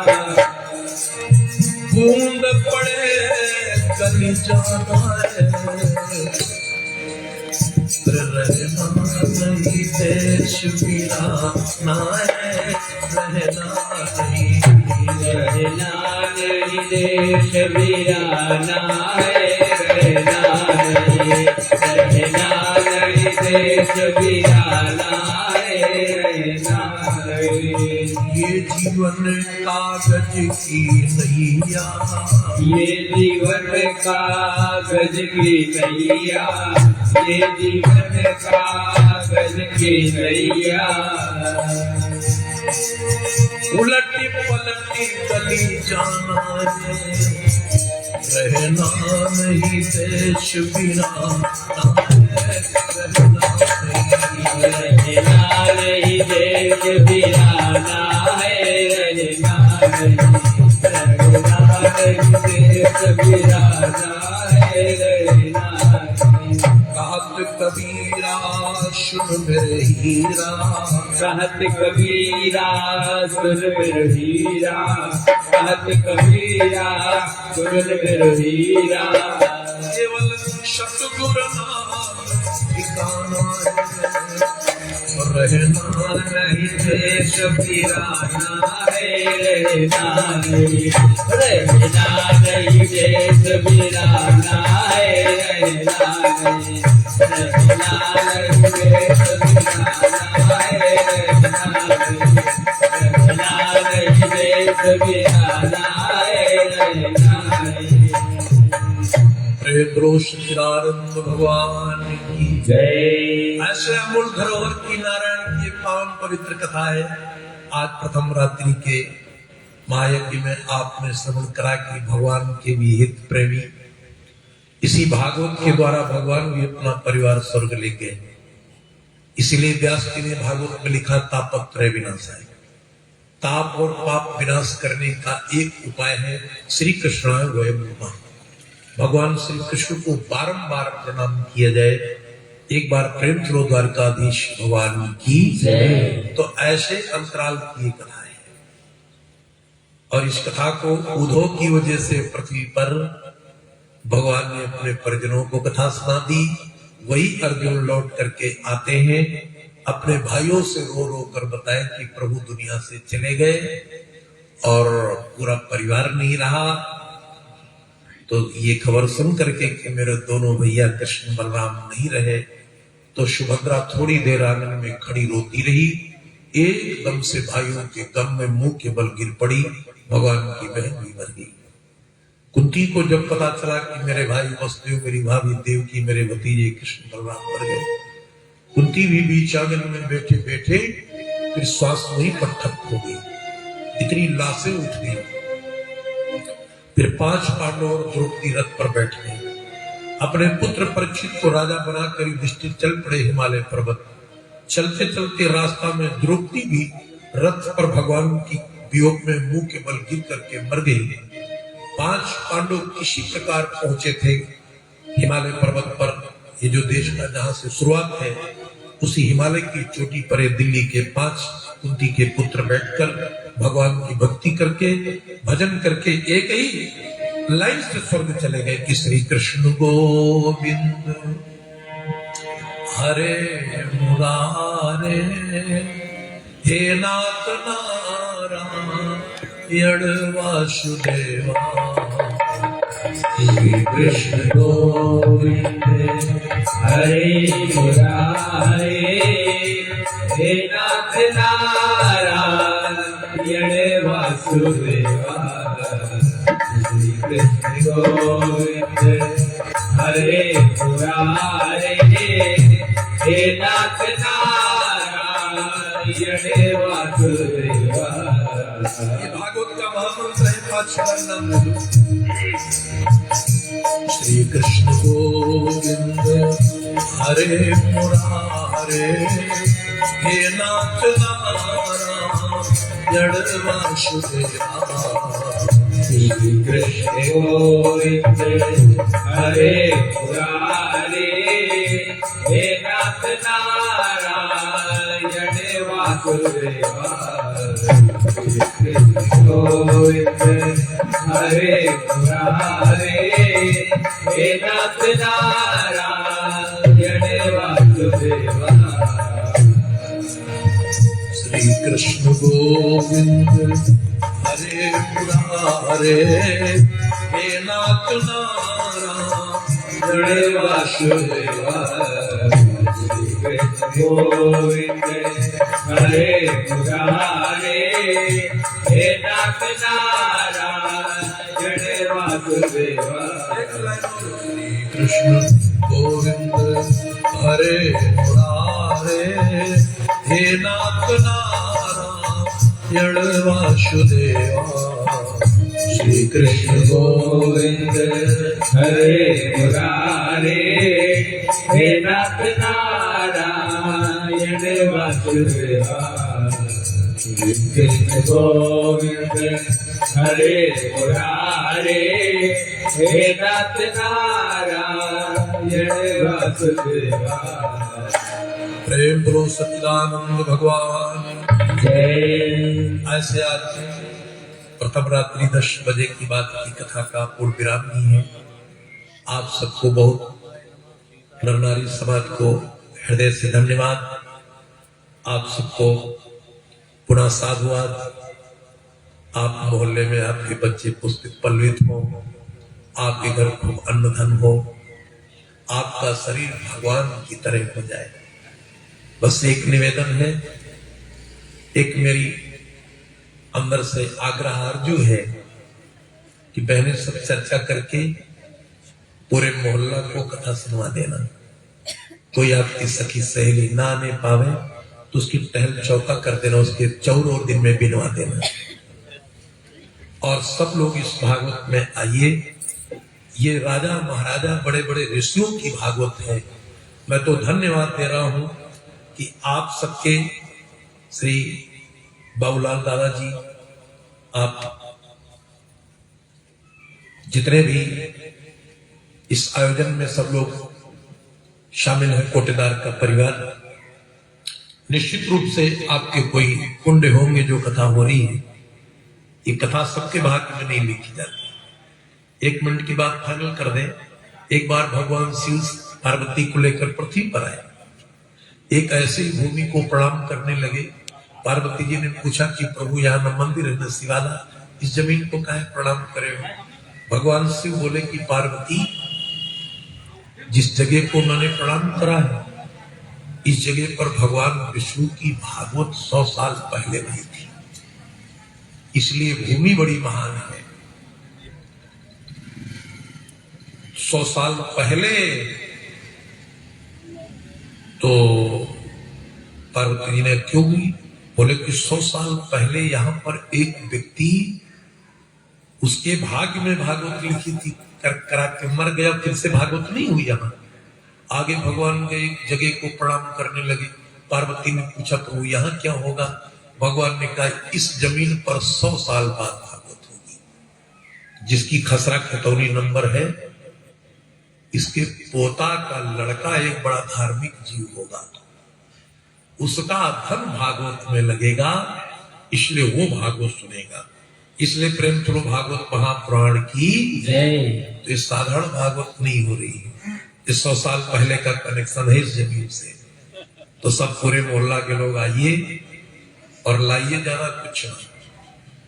[SPEAKER 1] बूंद पड़े कहीं जाना है, रहना नहीं देश वीराना है रहना नहीं।
[SPEAKER 2] रहना नहीं देश वीराना है रहना नहीं। रहना नहीं देश वीराना है रहना नहीं।
[SPEAKER 1] ये जीवन कागज की नैया,
[SPEAKER 2] ये जीवन कागज की नैया, ये जीवन कागज की नैया।
[SPEAKER 1] उलटी पलटी गली जाना है, रहना नहीं देश वीराना है रहना नहीं।
[SPEAKER 2] रहना नहीं देश वीराना है रहना नहीं। रहना नहीं देश वीराना है रहना नहीं।
[SPEAKER 1] कहत कबीरा सुन मेरे हीरा,
[SPEAKER 2] कहत कबीरा सुन मेरे हीरा, कहत कबीरा सुन मेरे हीरा।
[SPEAKER 1] केवल सतगुरु नाम ठिकाना है, रहना नहीं देश वीराना
[SPEAKER 2] है रहना नहीं। रहना नहीं देश वीराना है रहना नहीं। रहना नहीं देश वीराना है रहना नहीं। रहना नहीं देश वीराना है रहना नहीं।
[SPEAKER 1] प्रेद्रोष चिदानंद भगवान की
[SPEAKER 2] जय।
[SPEAKER 1] ऐसे अमूल धरोहर की नारायण की पावन पवित्र कथा है। आज प्रथम रात्रि के महायज्ञ में आपने श्रवण करा कि भगवान के विहित प्रेमी इसी भागवत के द्वारा भगवान भी अपना परिवार स्वर्ग ले गए। इसीलिए व्यास जी ने भागवत में लिखा तापत्रय विनाशाय। ताप और पाप विनाश करने का एक उपाय है श्री कृष्णाय वयं नमः। भगवान श्री कृष्ण को बारंबार प्रणाम किया जाए। एक बार प्रेम करो द्वारकाधीश भगवान की जय। तो ऐसे अंतराल की कथा है और इस कथा को उद्धव की वजह से पृथ्वी पर भगवान ने अपने परिजनों को कथा सुना दी। वही अर्जुन लौट करके आते हैं, अपने भाइयों से रो रो कर बताएं कि प्रभु दुनिया से चले गए और पूरा परिवार नहीं रहा। तो ये खबर सुन करके कि मेरे दोनों भैया कृष्ण बलराम नहीं रहे, तो सुभद्रा थोड़ी देर आंगन में खड़ी रोती रही। एकदम से भाइयों के गम में मुंह के बल गिर पड़ी। भगवान की बहन भी मर गई। कुंती को जब पता चला कि मेरे भाई वसुदेव, मेरी भाभी देवकी, मेरे भतीजे कृष्ण बलराम मर गए, कुंती भी बीच आंगन में बैठे बैठे फिर श्वास नहीं पटक हो गई। इतनी लाशें उठ गई। फिर 5 पांडव और द्रौपदी रथ पर बैठ गए। अपने पुत्र परीक्षित को राजा बनाकर युधिष्ठिर चल पड़े हिमालय पर्वत। चलते चलते रास्ता में द्रौपदी भी रथ पर भगवान की वियोग में मुंह के बल गिर करके मर गई। 5 पांडव किसी प्रकार पहुंचे थे हिमालय पर्वत पर। ये जो देश का जहां से शुरुआत है उसी हिमालय की चोटी पर दिल्ली के 5 कुंती के पुत्र बैठकर भगवान की भक्ति करके भजन करके एक ही लाइन से स्वर्ग चले गए कि श्री कृष्ण गोविंद हरे मुरारे, हे नाथ नारायण वासुदेवा,
[SPEAKER 2] श्री कृष्ण गोविंद हरे मुरारे, हे नाथ नारायण वासुदेवा। श्री कृष्ण गोविंद हरे मुरारे हे नाथ नारायण वासुदेवा।
[SPEAKER 1] ये भागवत का महामंत्र है, 5 बार नाम ले लो। श्री कृष्ण गोविंद हरे मुरारे हे नाथ नारायण वासुदेवा।
[SPEAKER 2] श्री कृष्ण गोविंद हरे मुरारे हे नाथ नारायण वासुदेवा। श्री कृष्ण गोविंद हरे मुरारे हे नाथ नारायण वासुदेवा।
[SPEAKER 1] श्री कृष्ण गोविंद हरे मुरारे हे नाथ नारायण वासुदेवा।
[SPEAKER 2] श्री कृष्ण गोविंद हरे मुरारे हे नाथ नारायण वासुदेवा।
[SPEAKER 1] श्री कृष्ण गोविंद हरे मुरारे हे नाथ नारायण वासुदेवा। श्री कृष्ण
[SPEAKER 2] गोविंद हरे मुरारे हे नाथ नारायण वासुदेवा। श्री कृष्ण गोविंद हरे मुरारे हे नाथ नारायण वासुदेवा।
[SPEAKER 1] प्रेम प्रो सच्चिदानंद भगवान
[SPEAKER 2] जय।
[SPEAKER 1] ऐसे आज प्रथम रात्रि 10 बजे की बात की कथा का पूर्ण विराम नहीं है। आप सबको बहुत नर नारी समाज को हृदय से धन्यवाद। आप सबको पुनः साधुवाद। आप मोहल्ले में आपके बच्चे पुष्पित पल्लवित हो, आपके घर खूब अन्न धन हो, आपका शरीर भगवान की तरह हो जाए। बस एक निवेदन है, एक मेरी अंदर से आग्रह आरजू है कि बहनें सब चर्चा करके पूरे मोहल्ला को कथा सुनवा देना। कोई आपकी सखी सहेली ना आने पावे तो उसकी टहल चौका कर देना, उसके चौर और दिन में बिनवा देना। और सब लोग इस भागवत में आइए। ये राजा महाराजा बड़े बड़े ऋषियों की भागवत है। मैं तो धन्यवाद दे रहा हूं कि आप सबके श्री बाबूलाल दादाजी, आप जितने भी इस आयोजन में सब लोग शामिल हैं, कोटेदार का परिवार, निश्चित रूप से आपके कोई कुंड होंगे जो कथा हो रही है। ये कथा सबके भाग्य में नहीं लिखी जाती। 1 मिनट की बात फाइनल कर दें। एक बार भगवान शिव पार्वती को लेकर पृथ्वी पर आए। एक ऐसी भूमि को प्रणाम करने लगे। पार्वती जी ने पूछा कि प्रभु यहाँ न मंदिर है न शिवाला, इस जमीन को काहे प्रणाम करे हो? भगवान शिव बोले कि पार्वती, जिस जगह को मैंने प्रणाम करा है, इस जगह पर भगवान विष्णु की भागवत 100 साल पहले हुई थी, इसलिए भूमि बड़ी महान है। 100 साल पहले तो पार्वती जी ने क्यों हुई? बोले कि 100 साल पहले यहाँ पर एक व्यक्ति, उसके भाग्य में भागवत लिखी थी, करा के मर गया, फिर से भागवत नहीं हुई यहाँ। आगे भगवान के एक जगह को प्रणाम करने लगे। पार्वती ने पूछा प्रभु यहाँ क्या होगा? भगवान ने कहा इस जमीन पर 100 साल बाद भागवत होगी। जिसकी खसरा खतौनी नंबर है, इसके पोता का लड़का एक बड़ा धार्मिक जीव होगा, उसका धन भागवत में लगेगा, इसलिए वो भागवत सुनेगा। इसलिए प्रेम चलो भागवत महापुराण की जय। तो ये साधारण भागवत नहीं हो रही है, ये 100 साल पहले का कनेक्शन है इस जमीन से। तो सब पूरे मोहल्ला के लोग आइए और लाइए ज्यादा कुछ,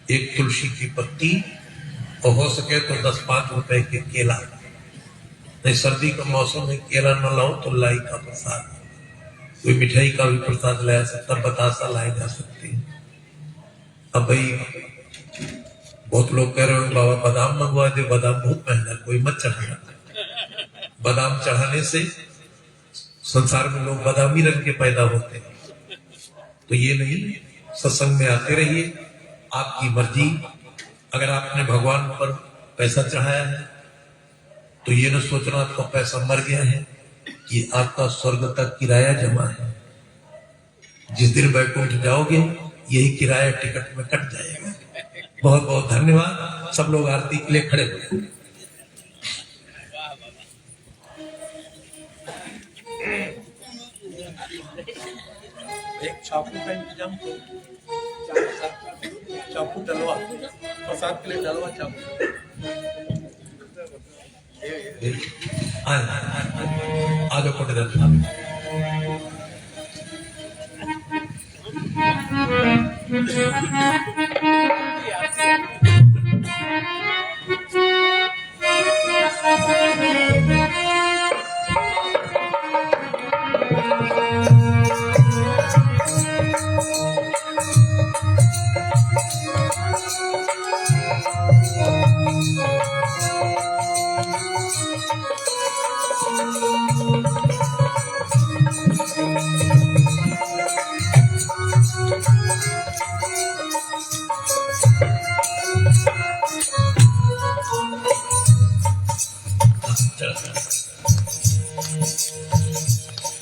[SPEAKER 1] एक तुलसी की पत्ती और हो सके तो 10-5 रुपए के केला। नहीं, सर्दी का मौसम है, केला न लाओ तो लाई का प्रसाद, कोई मिठाई का भी प्रसाद लाया सकता, बतासा लाए जा सकते हैं। अब भाई बहुत लोग कह रहे हो बाबा बादाम मंगवा दे, बादाम बहुत महंगा, कोई मत चढ़ाना। बादाम चढ़ाने से संसार में लोग बादामी रंग के पैदा होते हैं, तो ये नहीं। सत्संग में आते रहिए, आपकी मर्जी। अगर आपने भगवान पर पैसा चढ़ाया है तो ये न सोचना आपका पैसा मर गया है, कि आपका स्वर्ग तक किराया जमा है। जिस दिन बैकुंठ जाओगे यही किराया टिकट में कट जाएगा। बहुत बहुत धन्यवाद। सब लोग आरती के लिए खड़े हो।
[SPEAKER 4] एक चाकू का इंतजाम करो, चाकू डलवा, प्रसाद के लिए डलवा चाकू।
[SPEAKER 1] आ जाओ कोटेदार साहब।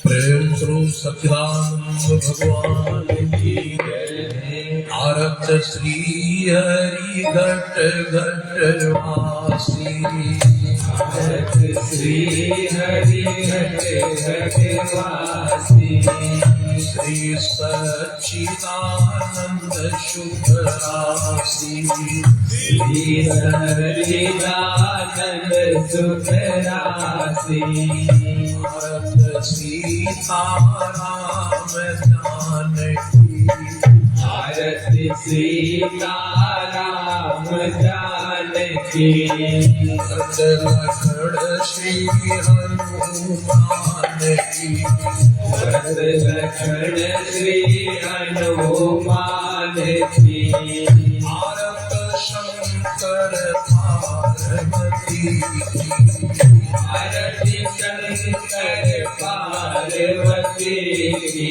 [SPEAKER 1] प्रेम स्वरूप सच्चिदानंद भगवान की जय। आरत श्री हरि घट घट वासी,
[SPEAKER 2] आरत श्री हरि घट घट वासी,
[SPEAKER 1] श्री सच्चिदानंद शुभ राशि,
[SPEAKER 2] श्री सच्चिदानंद सुख राशि,
[SPEAKER 1] भारत सीताराम जानकी,
[SPEAKER 2] भारत सीताराम जानकी,
[SPEAKER 1] भरत लक्ष्मण श्री हनुमान की,
[SPEAKER 2] भरत लक्ष्मण श्री हनुमान की,
[SPEAKER 1] भारत शंकर पार्वती की,
[SPEAKER 2] भारती शंकर पार्वती की,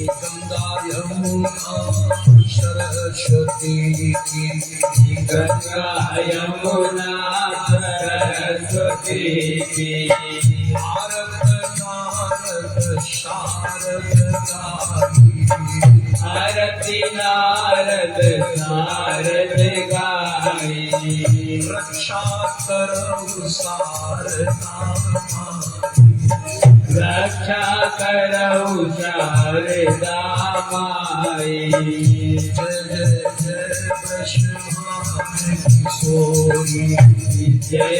[SPEAKER 1] गंगा यमुना सरस्वती की,
[SPEAKER 2] गंगा यमुना सरस्वती की,
[SPEAKER 1] भारत नारद शारद गाई,
[SPEAKER 2] आरती नारद नारद गाई,
[SPEAKER 1] रक्षा करौ सारदा
[SPEAKER 2] रक्षा करौ शारदा माई,
[SPEAKER 1] जय जय जय वृषभान किशोरी,
[SPEAKER 2] जय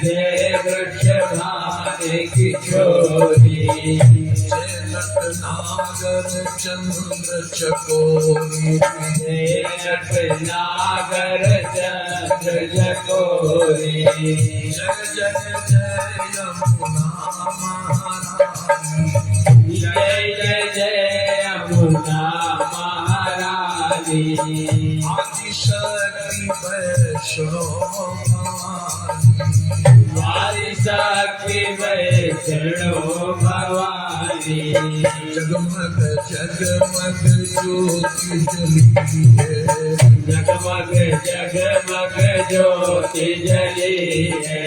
[SPEAKER 2] जय वृषभान किशोरी,
[SPEAKER 1] जय नटनागर चंद्र चकोरी,
[SPEAKER 2] जय नटनागर चंद्र चकोरी,
[SPEAKER 1] जय जय जय यमुना महारानी,
[SPEAKER 2] जय जय जय यमुना महारानी,
[SPEAKER 1] आदिशक्ति वैष्णो भवानी,
[SPEAKER 2] आदिशक्ति वैष्णो भवानी,
[SPEAKER 1] जगमग जगमग ज्योति जली है,
[SPEAKER 2] जगमग जगमग ज्योति जली है,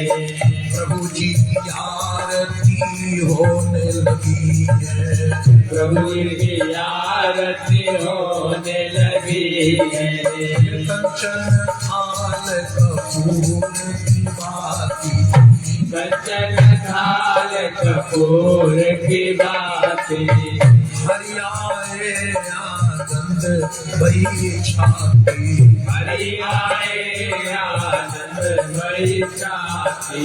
[SPEAKER 1] प्रभु जी की आरती होने लगी है,
[SPEAKER 2] प्रभु की आरती होने लगी है,
[SPEAKER 1] कंचन थाल कपूर की बाती,
[SPEAKER 2] कंचन थाल कपूर की बाती,
[SPEAKER 1] हरियाए आनंद भई छाती,
[SPEAKER 2] हरि आए आनंद भई छाती,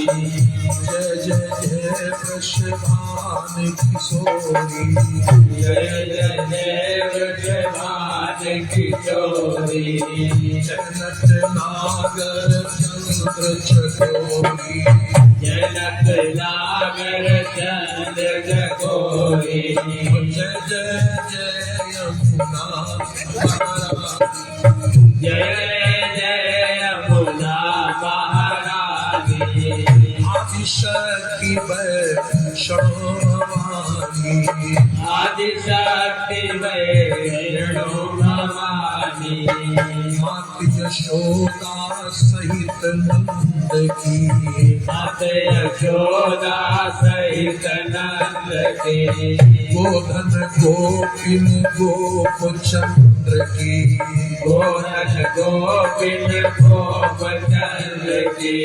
[SPEAKER 1] जय जय जय वृषभान किशोरी,
[SPEAKER 2] जय जय जय वृषभान किशोरी,
[SPEAKER 1] जनक नागर चंद्र चकोरी,
[SPEAKER 2] जनक नागर चंद्र चकोरी,
[SPEAKER 1] जय जय जय यमुना महारानी,
[SPEAKER 2] जय जय
[SPEAKER 1] आदिशक्ति वैष्णवानी
[SPEAKER 2] आदिशक्ति वैष्णो भवानी
[SPEAKER 1] मात यशोदा सहित नंद की
[SPEAKER 2] मात यशोदा सहित नंद की
[SPEAKER 1] गोधन गोपिन गोपचंद्र की
[SPEAKER 2] गोरख गोविंद गोपचंद्र की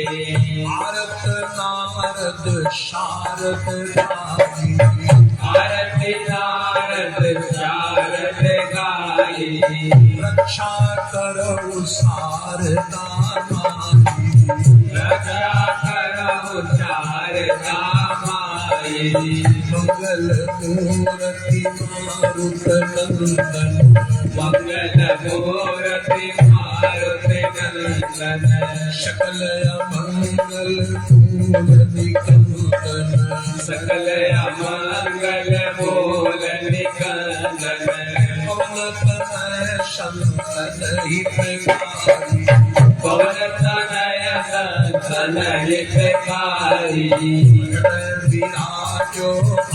[SPEAKER 1] भारत नारद शारद गाई
[SPEAKER 2] आरती नारद शारद गाई
[SPEAKER 1] रक्षा करो शारदा माई
[SPEAKER 2] रक्षा करो शारदा माई
[SPEAKER 1] मंगल मूर्ति मारुत नंदन
[SPEAKER 2] मंगल मूर्ति मारुत नंदन
[SPEAKER 1] सकल अमंगल मूल निकंदन
[SPEAKER 2] सकल अमंगल मूल निकंदन
[SPEAKER 1] पवन तनय संतन हितकारी
[SPEAKER 2] पवन तनय संतन हितकारी
[SPEAKER 1] हृदय विराजो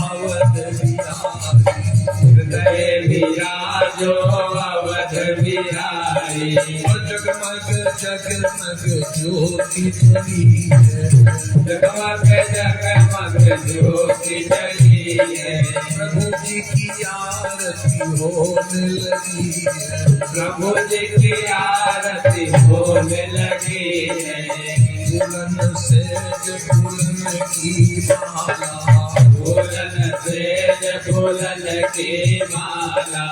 [SPEAKER 1] अवध बिहारी
[SPEAKER 2] हृदय विराजो अवध बिहारी
[SPEAKER 1] जगमग जगमग ज्योति जली है
[SPEAKER 2] जगमग जगमग ज्योति जली है
[SPEAKER 1] प्रभु जी की आरती होने लगी है
[SPEAKER 2] प्रभु जी की आरती होने लगी है
[SPEAKER 1] फूलन से फूलन की माला
[SPEAKER 2] फूलन से फूलन की माला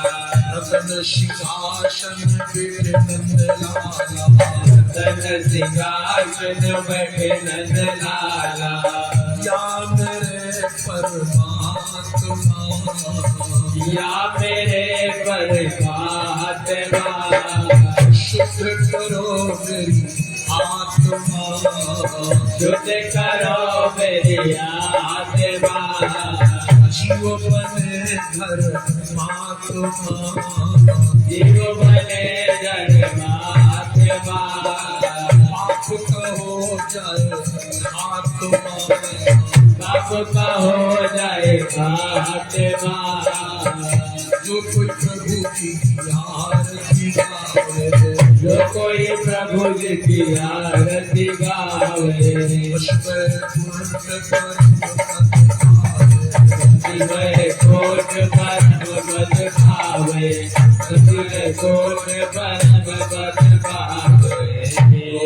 [SPEAKER 1] रतन सिंहासन बिन नंद लाला
[SPEAKER 2] रतन सिंहासन बैठे नंद लाला
[SPEAKER 1] या मेरे परमात्मा
[SPEAKER 2] या मेरे परमात्मा
[SPEAKER 1] शुद्ध करो मेरी आत्मा
[SPEAKER 2] शुद्ध करो मेरी आत्मा
[SPEAKER 1] जीव बने घर महात्मा
[SPEAKER 2] जीव बने धर्मात्मा
[SPEAKER 1] पाप कहो जाए आत्मा
[SPEAKER 2] पाप का हो जाए आत्मा
[SPEAKER 1] जो कोई प्रभु की आरती गावे
[SPEAKER 2] जो कोई प्रभु जी की आरती गावे
[SPEAKER 1] पुष्प पूर्ण पर
[SPEAKER 2] शिवय कोट परम पद भावे शिवय कोट परम पद भावे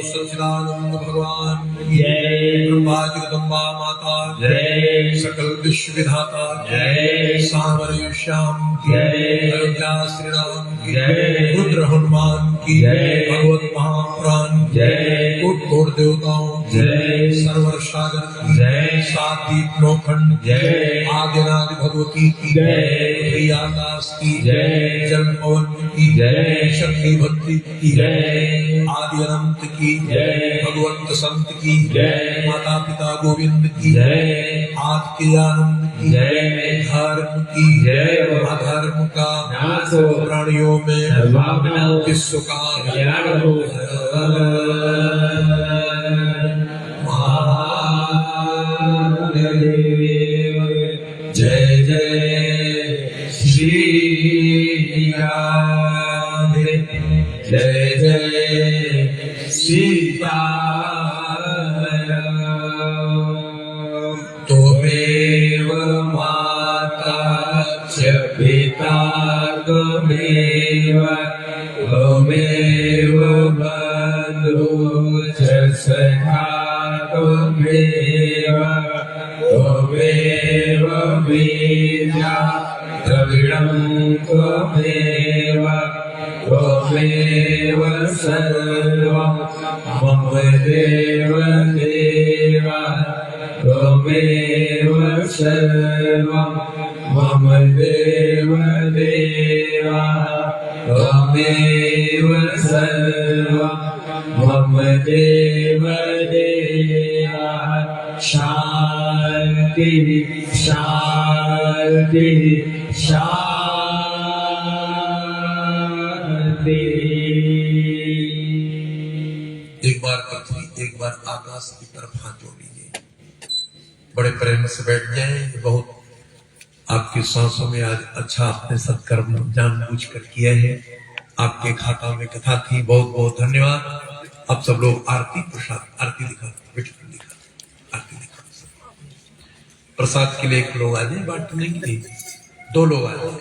[SPEAKER 1] सच्चिदानंद भगवान
[SPEAKER 2] जय
[SPEAKER 1] ब्रह्मा जगदम्बा माता
[SPEAKER 2] जय
[SPEAKER 1] सकल विश्व विधाता
[SPEAKER 2] जय
[SPEAKER 1] सावर श्याम की
[SPEAKER 2] जय
[SPEAKER 1] अयोध्या श्री राम की
[SPEAKER 2] जय
[SPEAKER 1] रुद्र हनुमान की
[SPEAKER 2] जय
[SPEAKER 1] भगवत महापुराण
[SPEAKER 2] जय
[SPEAKER 1] कोट कोट देवताओं की
[SPEAKER 2] जय
[SPEAKER 1] सरवर सागर की
[SPEAKER 2] जय
[SPEAKER 1] सात दीप नौखंड
[SPEAKER 2] जय
[SPEAKER 1] आदिनादि भगवती की
[SPEAKER 2] जय
[SPEAKER 1] प्रियादास की
[SPEAKER 2] जय
[SPEAKER 1] जल पवन की
[SPEAKER 2] जय
[SPEAKER 1] शक्ति भक्ति की
[SPEAKER 2] जय
[SPEAKER 1] आदि अनंत की
[SPEAKER 2] जय
[SPEAKER 1] भगवंत संत की
[SPEAKER 2] जय
[SPEAKER 1] माता पिता गोविंद की
[SPEAKER 2] जय
[SPEAKER 1] आद के आनंद की
[SPEAKER 2] जय
[SPEAKER 1] धर्म की
[SPEAKER 2] जय
[SPEAKER 1] अधर्म का
[SPEAKER 2] नाश हो
[SPEAKER 1] प्राणियों में
[SPEAKER 2] सर्वात्मा
[SPEAKER 1] विश्व का
[SPEAKER 2] कल्याण हो महादेव जय जय श्री राधे जय जय सीताराम त्वमेव माता च पिता त्वमेव त्वमेव बन्धु च सखा त्वमेव त्वमेव बीजा द्रविणं त्वमेव त्वमेव सर्वं मम देव देव त्वमेव सर्वं मम देव देव त्वमेव सर्वं मम देव देव शान्ति शान्ति शान्ति
[SPEAKER 1] एक बार पृथ्वी एक बार बार आकाश की तरफ हाथ जोड़ लीजिए, बड़े प्रेम से बैठ जाएं। बहुत आपकी सांसों में आज अच्छा आपने सत्कर्म जानबूझ कर किया है, आपके खाता में कथा थी, बहुत बहुत धन्यवाद। अब सब लोग आरती प्रसाद आरती दिखा, आरती दिखा। प्रसाद के लिए एक लोग आ जाए, बांटने के लिए 2 लोग आ जाए।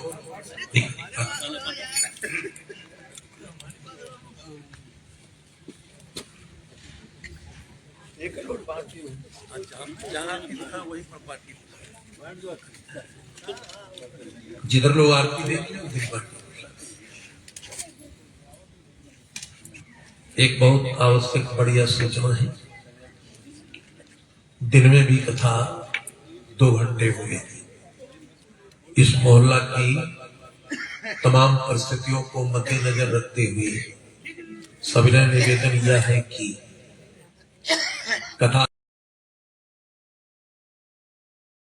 [SPEAKER 4] एक लोट बाकी हो, जहाँ की लिखा वही पर बाकी।
[SPEAKER 1] जिधर लोग आरती देंगे उधर बांटो। एक बहुत आवश्यक बढ़िया सूचना है, दिन में भी कथा 2 घंटे हुए थी। इस मोहल्ला की तमाम परिस्थितियों को मद्देनजर रखते हुए सविनय निवेदन यह है कि कथा